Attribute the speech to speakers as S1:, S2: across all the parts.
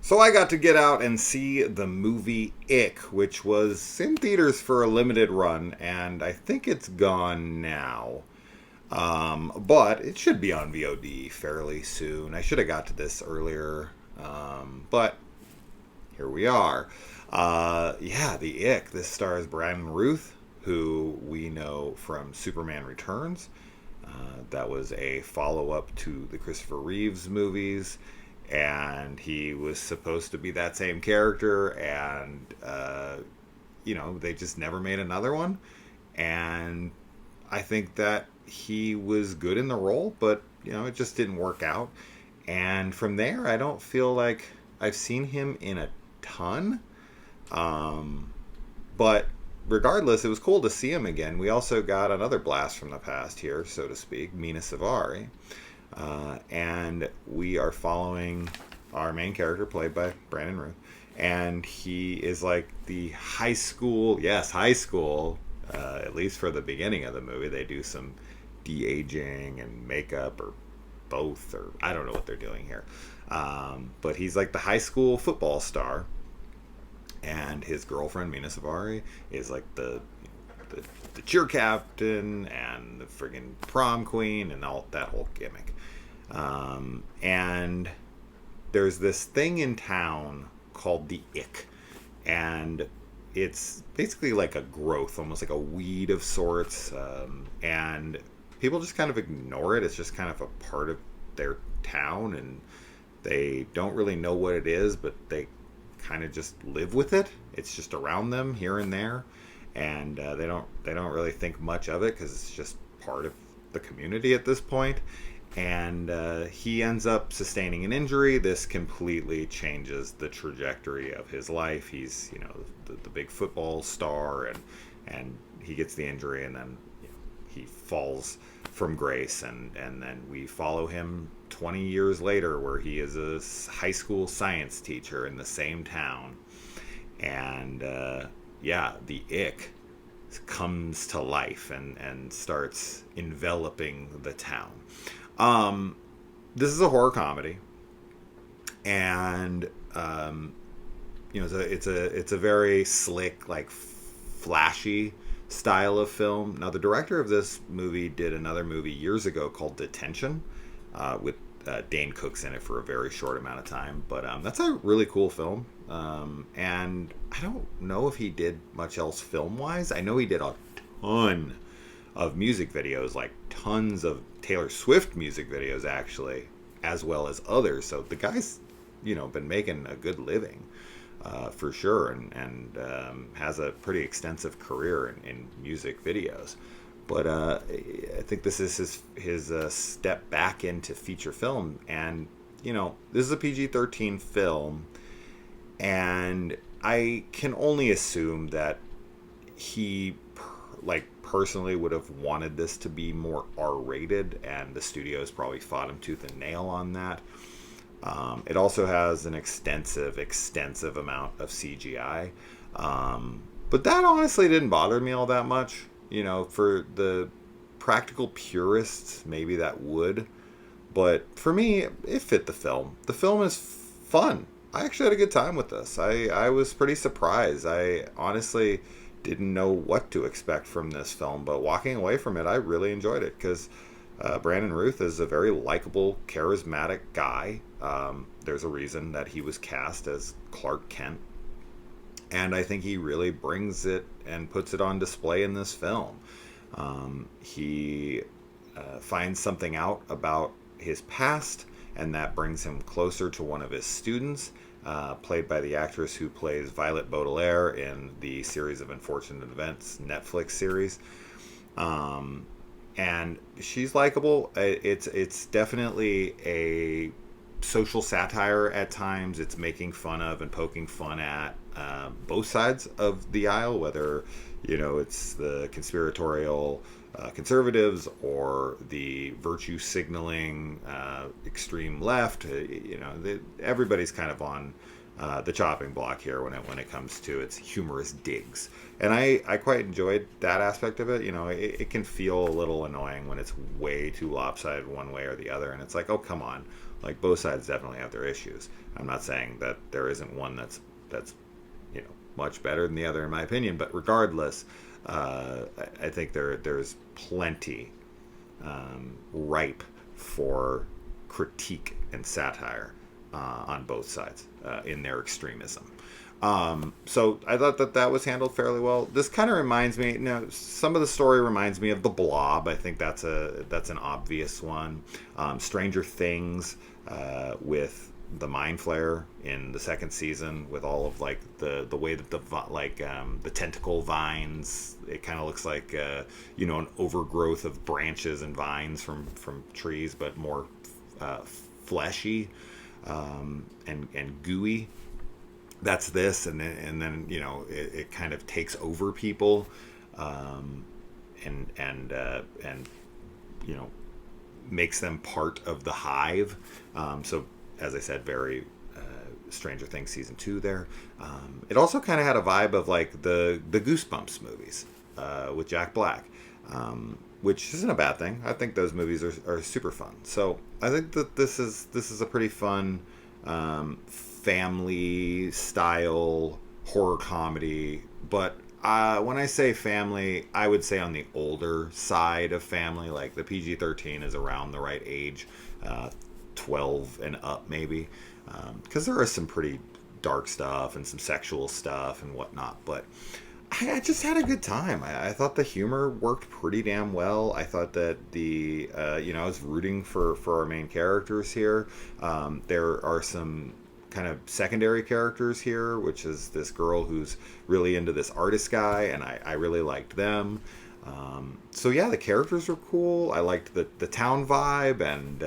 S1: So I got to get out and see the movie Ick, which was in theaters for a limited run, and I think it's gone now. But it should be on VOD fairly soon. I should have got to this earlier, but here we are. Yeah, the Ick. This stars Brandon Routh, who we know from Superman Returns. That was a follow up to the Christopher Reeves movies, and he was supposed to be that same character, and they just never made another one. And I think that he was good in the role, but it just didn't work out. And from there, I don't feel like I've seen him in a ton. But regardless, it was cool to see him again. We also got another blast from the past here, so to speak, Mina Savari. And we are following our main character, played by Brandon Routh. And he is like the high school, at least for the beginning of the movie. They do some de-aging and makeup, or both, or I don't know what they're doing here. But he's like the high school football star. And his girlfriend, Mina Savari, is like the cheer captain and the friggin' prom queen and all that whole gimmick. And there's this thing in town called the Ick. And it's basically like a growth, almost like a weed of sorts. And people just kind of ignore it. It's just kind of a part of their town. And they don't really know what it is, but they kind of just live with it. It's just around them here and there, and they don't really think much of it because it's just part of the community at this point. And he ends up sustaining an injury. This completely changes the trajectory of his life. He's the big football star, and he gets the injury, and then he falls from grace, and then we follow him 20 years later, where he is a high school science teacher in the same town. And the Ick comes to life and starts enveloping the town. This is a horror comedy, and it's a very slick, like flashy style of film. Now, the director of this movie did another movie years ago called Detention, with Dane Cook's in it for a very short amount of time. But that's a really cool film. And I don't know if he did much else film-wise. I know he did a ton of music videos, like tons of Taylor Swift music videos, actually, as well as others. So the guy's, been making a good living. For sure, and has a pretty extensive career in music videos. But I think this is his step back into feature film. And, this is a PG-13 film, and I can only assume that he, personally would have wanted this to be more R-rated, and the studios probably fought him tooth and nail on that. It also has an extensive amount of CGI. But that honestly didn't bother me all that much. For the practical purists, maybe that would. But for me, it fit the film. The film is fun. I actually had a good time with this. I was pretty surprised. I honestly didn't know what to expect from this film. But walking away from it, I really enjoyed it, because Brandon Routh is a very likable, charismatic guy. There's a reason that he was cast as Clark Kent. And I think he really brings it and puts it on display in this film. He finds something out about his past, and that brings him closer to one of his students, played by the actress who plays Violet Baudelaire in the Series of Unfortunate Events Netflix series. And she's likable. It's definitely a social satire at times. It's making fun of and poking fun at both sides of the aisle, whether it's the conspiratorial conservatives or the virtue signaling extreme left. Everybody's kind of on the chopping block here when it comes to its humorous digs. And I quite enjoyed that aspect of it. It, it can feel a little annoying when it's way too lopsided one way or the other, and it's like, oh, come on, Like both sides definitely have their issues. I'm not saying that there isn't one that's much better than the other in my opinion, but regardless, I think there's plenty ripe for critique and satire on both sides in their extremism. So I thought that was handled fairly well. This kind of reminds me, some of the story reminds me of The Blob. I think that's an obvious one. Stranger Things with the Mind Flayer in the second season, with all of like the way that the tentacle vines. It kind of looks like an overgrowth of branches and vines from trees, but more fleshy and gooey. That's this, and then it kind of takes over people, and makes them part of the hive. So as I said, very Stranger Things season 2 there. It also kind of had a vibe of like the Goosebumps movies with Jack Black, which isn't a bad thing. I think those movies are super fun. So I think that this is a pretty fun family style horror comedy. But when I say family, I would say on the older side of family. Like the PG-13 is around the right age, 12 and up maybe, because there is some pretty dark stuff and some sexual stuff and whatnot. But I just had a good time. I thought the humor worked pretty damn well. I thought that I was rooting for our main characters here. There are some kind of secondary characters here, which is this girl who's really into this artist guy, and I really liked them. So yeah, the characters were cool. I liked the town vibe, and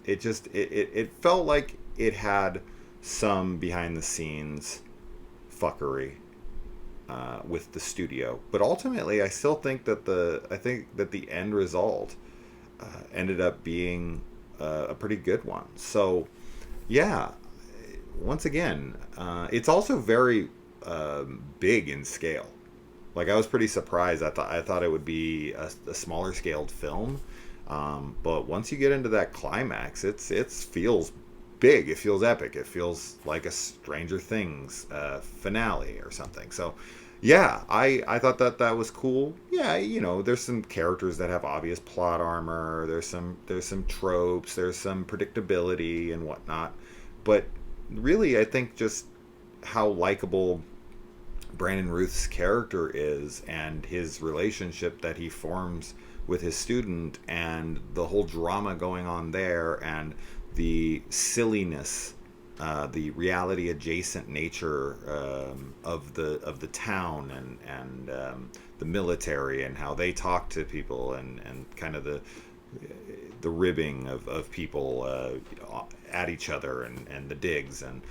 S1: it felt like it had some behind the scenes fuckery with the studio, but ultimately I still think that the end result ended up being a pretty good one. So yeah, once again, it's also very big in scale. Like I was pretty surprised. I thought it would be a smaller scaled film, but once you get into that climax, it feels big. It feels epic. It feels like a Stranger Things finale or something. So yeah, I thought that was cool. Yeah, there's some characters that have obvious plot armor. There's some tropes. There's some predictability and whatnot. But really, I think just how likable Brandon Routh's character is, and his relationship that he forms with his student, and the whole drama going on there, and the silliness, the reality adjacent nature of the town, and the military, and how they talk to people, and kind of the ribbing of people at each other, and the digs, and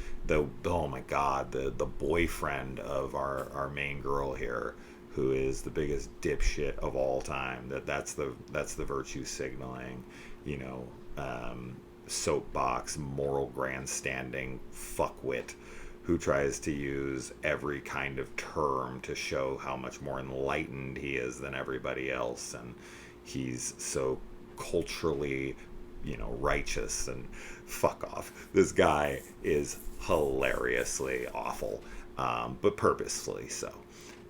S1: oh my god, the boyfriend of our main girl here, who is the biggest dipshit of all time. That's the virtue signaling, soapbox moral grandstanding fuckwit who tries to use every kind of term to show how much more enlightened he is than everybody else, and he's so culturally righteous, and fuck off. This guy is hilariously awful, but purposefully so.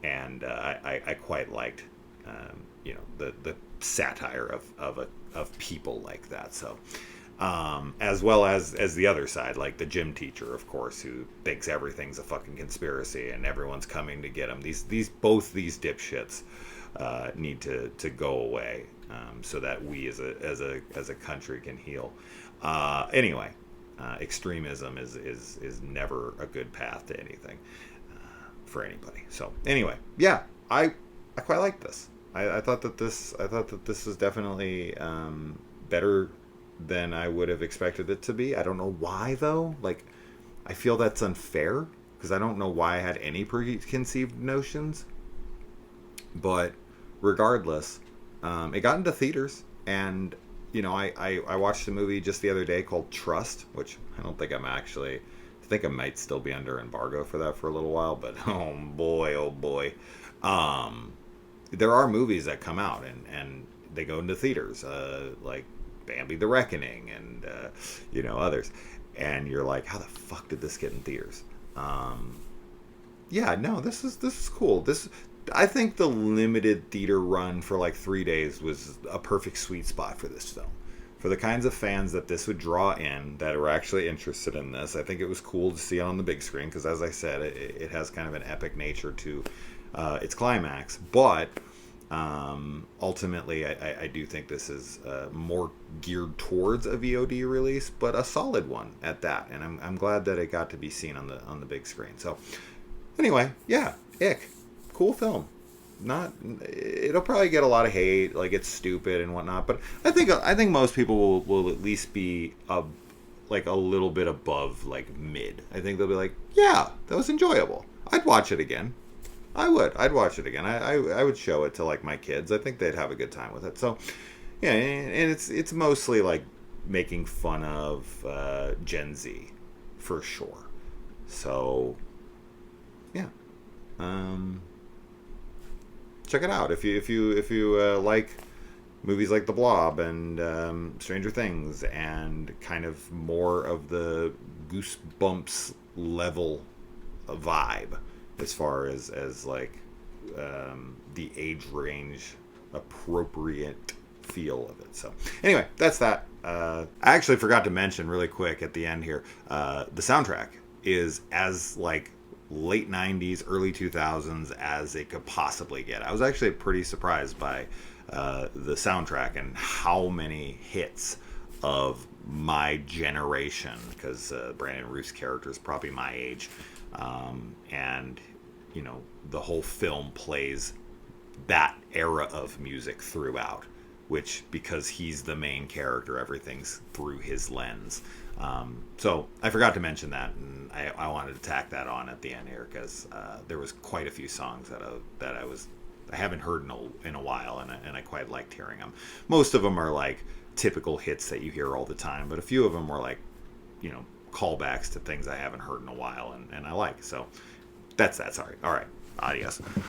S1: And I quite liked the satire of people like that. So as well as the other side, like the gym teacher, of course, who thinks everything's a fucking conspiracy and everyone's coming to get him. Both these dipshits need to go away, so that we as a country can heal. Anyway, extremism is never a good path to anything for anybody. So anyway, yeah, I quite like this. I thought that this was definitely better than I would have expected it to be. I don't know why though. Like, I feel that's unfair because I don't know why I had any preconceived notions. But regardless, it got into theaters, and I watched a movie just the other day called Trust, which I don't think I think I might still be under embargo for that for a little while, but oh boy. There are movies that come out and they go into theaters, like Bambi the Reckoning and others, and you're like, how the fuck did this get in theaters? Yeah, no, this is cool. I think the limited theater run for like 3 days was a perfect sweet spot for this film. For the kinds of fans that this would draw in that are actually interested in this, I think it was cool to see it on the big screen because, as I said, it has kind of an epic nature to its climax. But ultimately, I do think this is more geared towards a VOD release, but a solid one at that. And I'm glad that it got to be seen on the big screen. So anyway, yeah, Ick, cool film. Not, it'll probably get a lot of hate, like it's stupid and whatnot. But I think most people will at least be like a little bit above like mid. I think they'll be like, yeah, that was enjoyable. I'd watch it again. I'd watch it again. I would show it to like my kids. I think they'd have a good time with it. So yeah, and it's mostly like making fun of Gen Z for sure. So yeah. Check it out if you like movies like The Blob and Stranger Things and kind of more of the Goosebumps level vibe as far as like the age range appropriate feel of it. So anyway, that's that. I actually forgot to mention really quick at the end here, the soundtrack is as like late 90s, early 2000s as it could possibly get. I was actually pretty surprised by the soundtrack and how many hits of my generation, because Brandon Routh's character is probably my age, and the whole film plays that era of music throughout, which, because he's the main character, everything's through his lens. So I forgot to mention that, and I wanted to tack that on at the end here because there was quite a few songs that I haven't heard in a while, and I quite liked hearing them. Most of them are like typical hits that you hear all the time, but a few of them were like callbacks to things I haven't heard in a while, and I like. So that's that. Sorry. All right. Adios.